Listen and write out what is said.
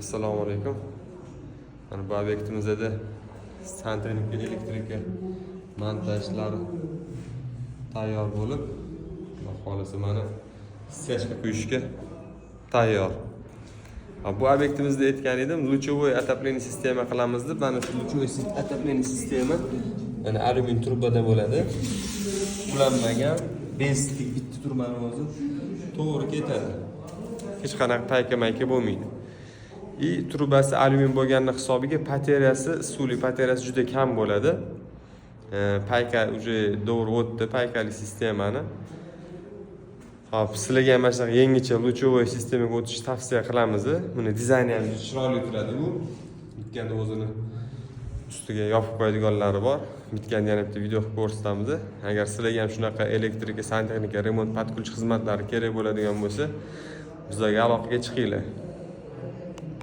Assalomu alaykum. Mana bu obyektimizda santexnika elektrika montajlari tayyor bo'lib, xohlasa mana stechka quyishga tayyor. Bu obyektimizda aytgan edim, luchovoy отопление sistema qilamiz deb. Mana shu luchovoy отопление sistema yana alyumin trubada bo'ladi. Ulanmagan, bezlik bitta turbani o'zi to'g'ri ketadi. Hech qanaqa payka-mayka bo'lmaydi. Trubasi alyumin bo'lgani hisobiga batareyasi, suvli batareyasi juda kam bo'ladi. Payka уже to'g'ri o'tdi, paykali sistemani. Hop, sizlarga mana shunaqa yangicha luchovoy sistemaga o'tishni tavsiya qilamiz. Buni dizayni ham juda chiroyli turadi bu. Bitkanda o'zini ustiga yopib qo'yadiganlari bor. Bitkanda yana bitta video qilib ko'rsatamiz. Agar sizlarga ham shunaqa elektrika, santexnika, remont, patkulchi xizmatlari kerak bo'ladigan bo'lsa, bizlarga aloqaga chiqinglar.